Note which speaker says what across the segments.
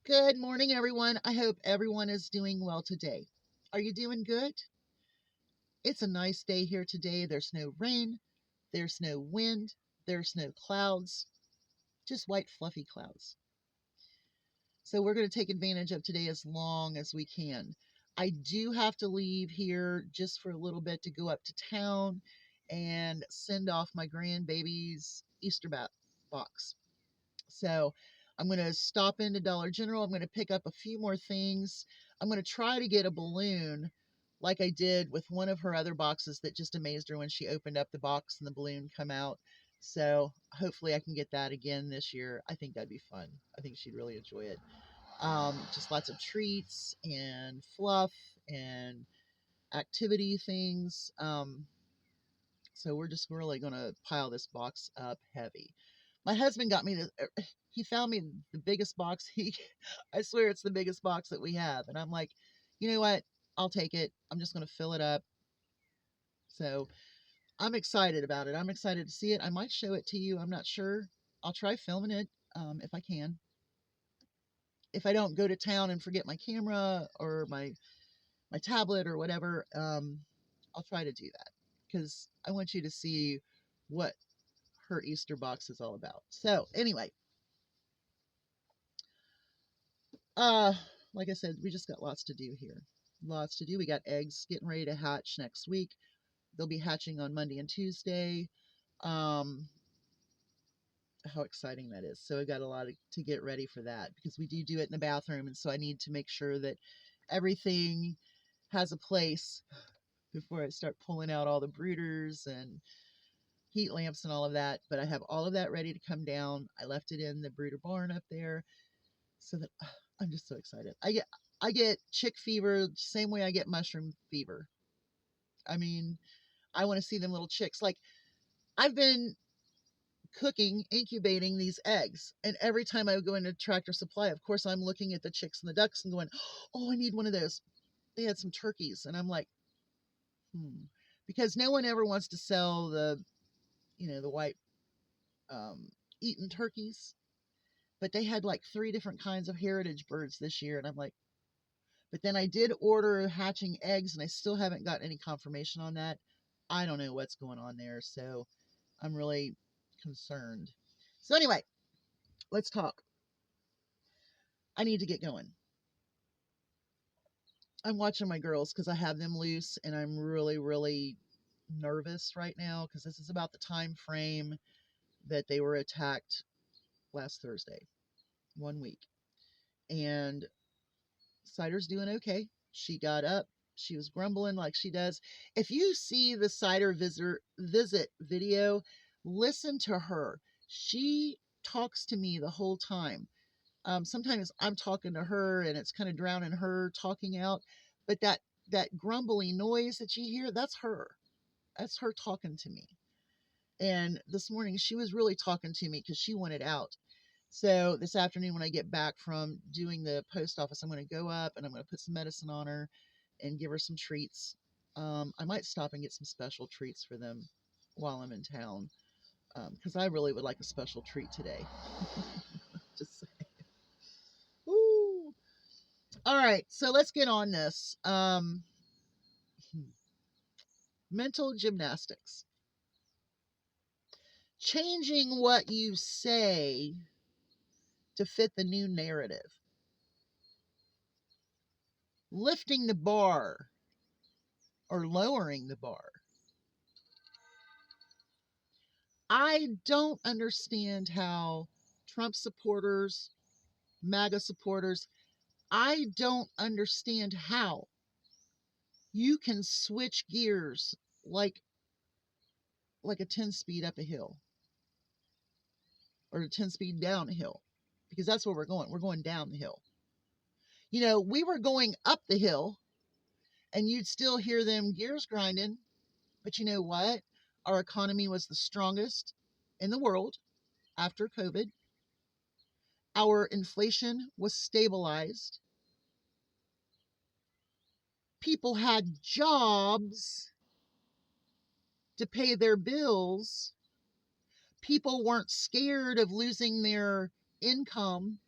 Speaker 1: Good morning, everyone. I hope everyone is doing well today. Are you doing good? It's a nice day here today. There's no rain, there's no wind, there's no clouds, just white, fluffy clouds. So we're going to take advantage of today as long as we can. I do have to leave here just for a little bit to go up to town and send off my grandbaby's Easter box. So I'm going to stop into Dollar General. I'm going to pick up a few more things. I'm going to try to get a balloon like I did with one of her other boxes that just amazed her when she opened up the box and the balloon come out. So hopefully I can get that again this year. I think that'd be fun. I think she'd really enjoy it. Just lots of treats and fluff and activity things. So we're just really going to pile this box up heavy. My husband got me he found me the biggest box I swear it's the biggest box that we have. And I'm like, you know what? I'll take it. I'm just going to fill it up. So I'm excited about it. I'm excited to see it. I might show it to you. I'm not sure. I'll try filming it if I can. If I don't go to town and forget my camera or my tablet or whatever, I'll try to do that because I want you to see what her Easter box is all about. So anyway, uh, like I said, we just got lots to do here. Lots to do. We got eggs getting ready to hatch next week. They'll be hatching on Monday and Tuesday. Um, how exciting that is. So I got a lot to get ready for that because we do it in the bathroom. And so I need to make sure that everything has a place before I start pulling out all the brooders and heat lamps and all of that. But I have all of that ready to come down. I left it in the brooder barn up there so that I'm just so excited. I get chick fever same way I get mushroom fever. I mean, I want to see them little chicks. Like I've been cooking, incubating these eggs, and every time I go into Tractor Supply, of course, I'm looking at the chicks and the ducks and going, "Oh, I need one of those." They had some turkeys, and I'm like, because no one ever wants to sell the white um, eaten turkeys, but they had like three different kinds of heritage birds this year, and I'm like, but then I did order hatching eggs, and I still haven't got any confirmation on that. I don't know what's going on there, so I'm really concerned. So anyway, let's talk. I need to get going. I'm watching my girls because I have them loose, and I'm really, really nervous right now because this is about the time frame that they were attacked last Thursday, 1 week. And Cider's doing okay. She got up. She was grumbling like she does. If you see the Cider visit video, listen to her. She talks to me the whole time. Sometimes I'm talking to her and it's kind of drowning her talking out, but that grumbly noise that you hear, that's her. That's her talking to me. And this morning she was really talking to me because she wanted out. So this afternoon when I get back from doing the post office, I'm going to go up and I'm going to put some medicine on her and give her some treats. I might stop and get some special treats for them while I'm in town because I really would like a special treat today. Just Woo. All right, so let's get on this. Mental gymnastics. Changing what you say to fit the new narrative. Lifting the bar or lowering the bar. I don't understand how Trump supporters, MAGA supporters, I don't understand how you can switch gears like a 10 speed up a hill or a 10 speed down a hill because that's where we're going. We're going down the hill. We were going up the hill and you'd still hear them gears grinding. But you know what? Our economy was the strongest in the world after COVID. Our inflation was stabilized. People had jobs to pay their bills. People weren't scared of losing their income.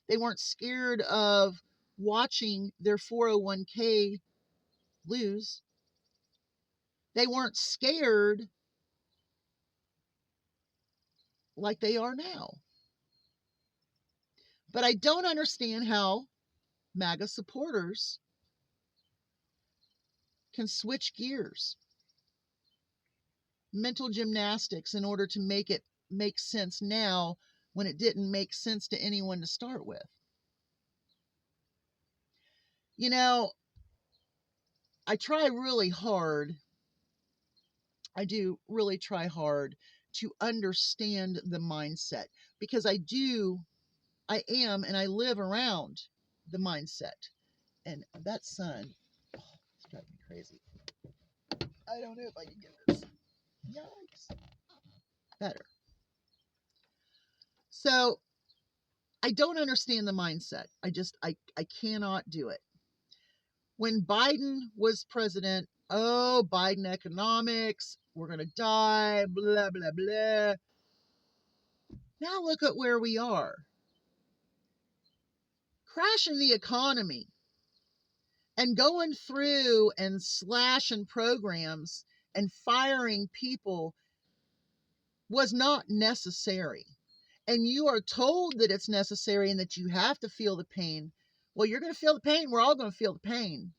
Speaker 1: They weren't scared of watching their 401k lose. They weren't scared like they are now. But I don't understand how MAGA supporters can switch gears, mental gymnastics, in order to make it make sense now when it didn't make sense to anyone to start with. You know, I try really hard. I do really try hard to understand the mindset, because I am, and I live around the mindset. And that sun, oh, it's driving me crazy. I don't know if I can get this. Yikes. Better. So I don't understand the mindset. I cannot do it. When Biden was president, oh, Biden economics, we're going to die, blah, blah, blah. Now look at where we are. Crashing the economy and going through and slashing programs and firing people was not necessary. And you are told that it's necessary and that you have to feel the pain. Well, you're going to feel the pain. We're all going to feel the pain.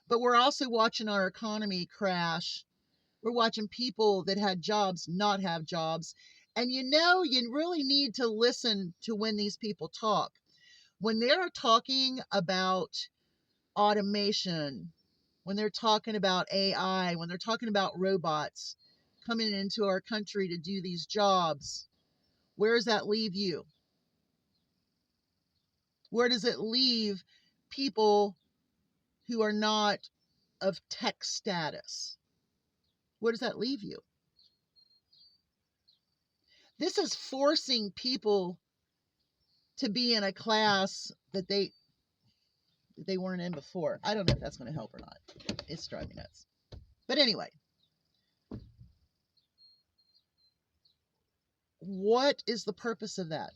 Speaker 1: But we're also watching our economy crash. We're watching people that had jobs not have jobs. And you really need to listen to when these people talk. When they're talking about automation, when they're talking about AI, when they're talking about robots coming into our country to do these jobs, where does that leave you? Where does it leave people who are not of tech status? Where does that leave you? This is forcing people to be in a class that they weren't in before. I don't know if that's going to help or not. It's driving me nuts. But anyway, what is the purpose of that?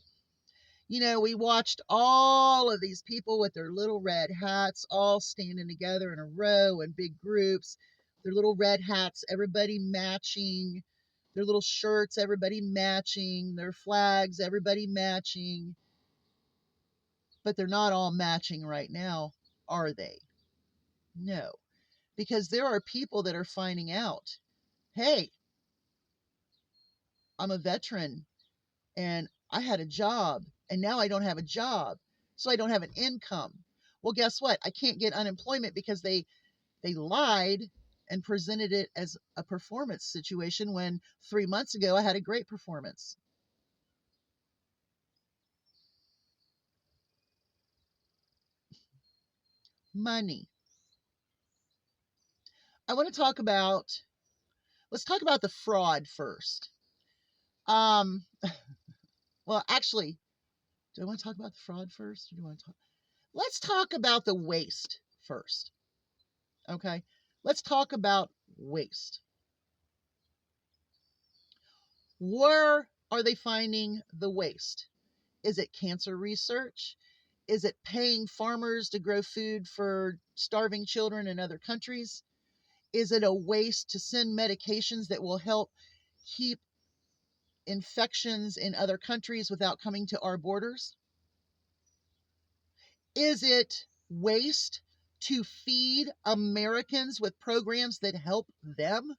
Speaker 1: We watched all of these people with their little red hats all standing together in a row in big groups, their little red hats, everybody matching, their little shirts, everybody matching, their flags, everybody matching. But they're not all matching right now, are they? No, because there are people that are finding out, hey, I'm a veteran and I had a job and now I don't have a job, so I don't have an income. Well, guess what? I can't get unemployment because they lied and presented it as a performance situation when 3 months ago I had a great performance. Money. I want to talk about, let's talk about the fraud first. Um, well, actually, do I want to talk about the fraud first? Or do I want to talk? Let's talk about the waste first. Okay. Let's talk about waste. Where are they finding the waste? Is it cancer research? Is it paying farmers to grow food for starving children in other countries? Is it a waste to send medications that will help keep infections in other countries without coming to our borders? Is it waste to feed Americans with programs that help them?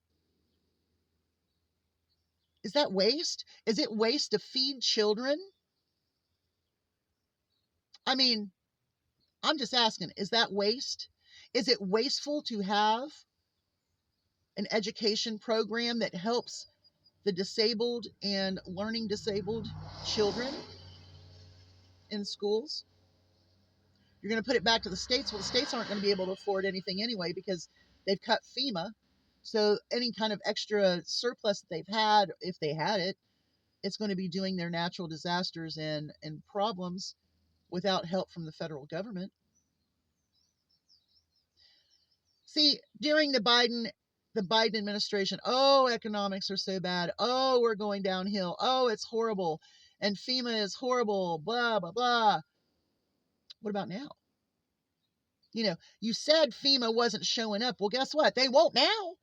Speaker 1: Is that waste? Is it waste to feed children? I mean, I'm just asking, is that waste? Is it wasteful to have an education program that helps the disabled and learning disabled children in schools? You're going to put it back to the states. Well, the states aren't going to be able to afford anything anyway because they've cut FEMA. So any kind of extra surplus that they've had, if they had it, it's going to be doing their natural disasters and problems without help from the federal government. See, during the Biden administration, oh, economics are so bad. Oh, we're going downhill. Oh, it's horrible. And FEMA is horrible. Blah, blah, blah. What about now? You said FEMA wasn't showing up. Well, guess what? They won't now.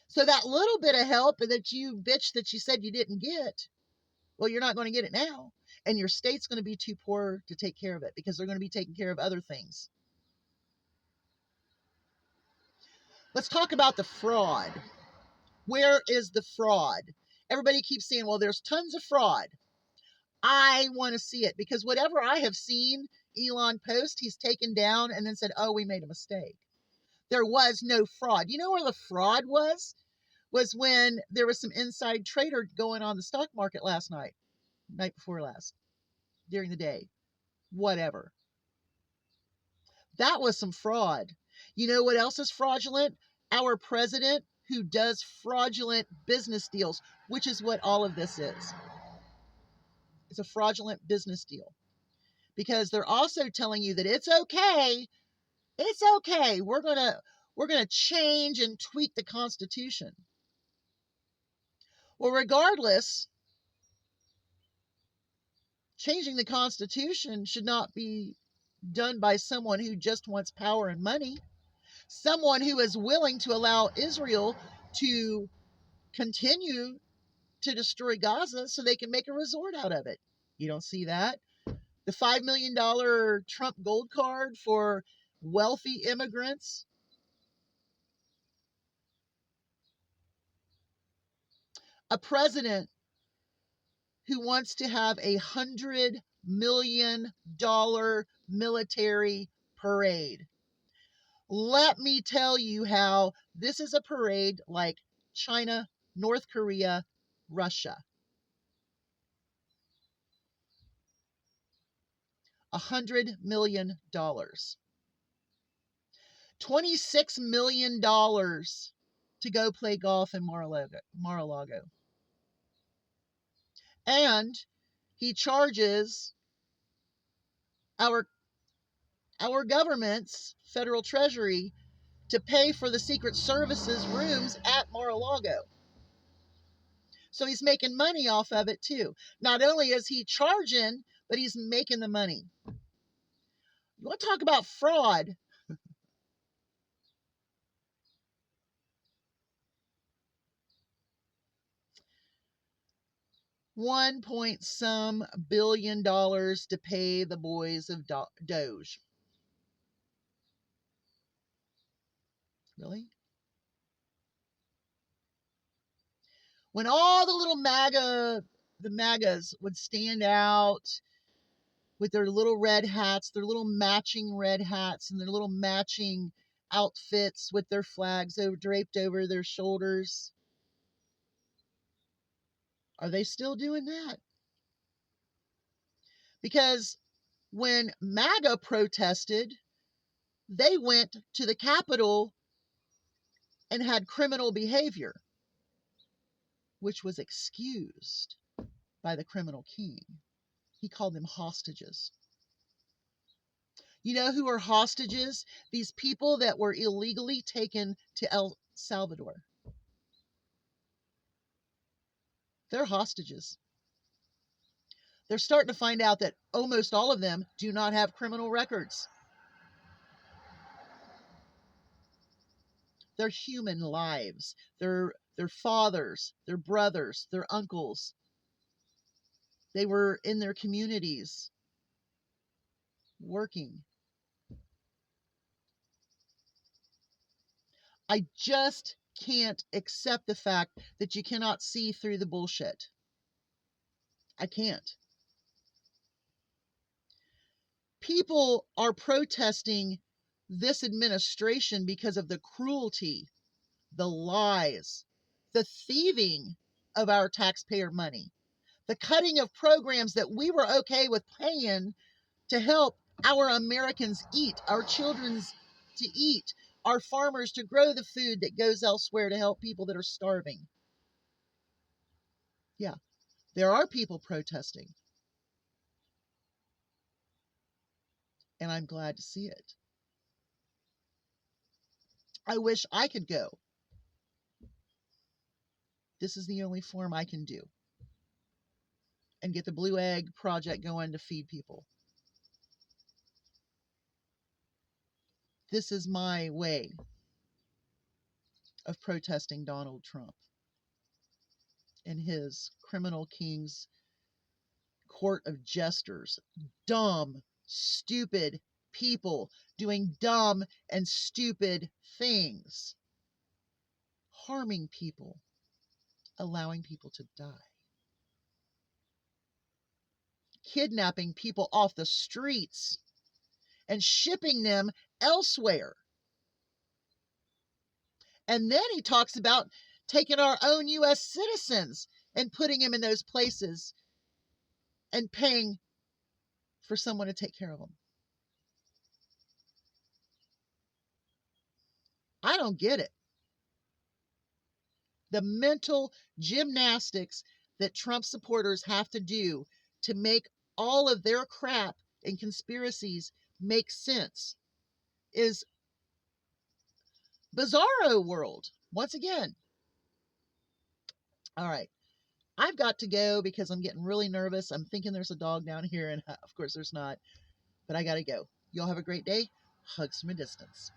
Speaker 1: So that little bit of help that you bitch that you said you didn't get, well, you're not going to get it now. And your state's going to be too poor to take care of it because they're going to be taking care of other things. Let's talk about the fraud. Where is the fraud? Everybody keeps saying, well, there's tons of fraud. I want to see it because whatever I have seen Elon post, he's taken down and then said, oh, we made a mistake. There was no fraud. You know where the fraud was? Was when there was some inside trader going on the stock market night before last, during the day, whatever. That was some fraud. You know what else is fraudulent? Our president who does fraudulent business deals, which is what all of this is. It's a fraudulent business deal because they're also telling you that it's okay. It's okay. We're going to change and tweak the Constitution. Well, regardless, changing the Constitution should not be done by someone who just wants power and money. Someone who is willing to allow Israel to continue to destroy Gaza so they can make a resort out of it. You don't see that? The $5 million Trump gold card for wealthy immigrants. A president who wants to have $100 million military parade. Let me tell you how this is a parade like China, North Korea, Russia. $100 million. $26 million to go play golf in Mar-a-Lago. And he charges our government's federal treasury to pay for the Secret Service's rooms at Mar-a-Lago. So he's making money off of it too. Not only is he charging, but he's making the money. You want to talk about fraud? $1 billion to pay the boys of Doge. Really? When all the little MAGAs would stand out with their little red hats, their little matching red hats, and their little matching outfits with their flags draped over their shoulders. Are they still doing that? Because when MAGA protested, they went to the Capitol and had criminal behavior, which was excused by the criminal king. He called them hostages. You know who are hostages? These people that were illegally taken to El Salvador. They're hostages. They're starting to find out that almost all of them do not have criminal records. They're human lives. They're fathers, their brothers, their uncles. They were in their communities working. I just can't accept the fact that you cannot see through the bullshit. I can't. People are protesting this administration because of the cruelty, the lies, the thieving of our taxpayer money, the cutting of programs that we were okay with paying to help our Americans eat, our children to eat, our farmers to grow the food that goes elsewhere to help people that are starving. Yeah, there are people protesting. And I'm glad to see it. I wish I could go. This is the only form I can do. And get the Blue Egg Project going to feed people. This is my way of protesting Donald Trump and his criminal king's court of jesters. Dumb, stupid people doing dumb and stupid things, harming people, allowing people to die, kidnapping people off the streets and shipping them elsewhere. And then he talks about taking our own U.S. citizens and putting them in those places and paying for someone to take care of them. I don't get it. The mental gymnastics that Trump supporters have to do to make all of their crap and conspiracies make sense is bizarro world. Once again. All right. I've got to go because I'm getting really nervous. I'm thinking there's a dog down here, and of course there's not. But I got to go. Y'all have a great day. Hugs from a distance.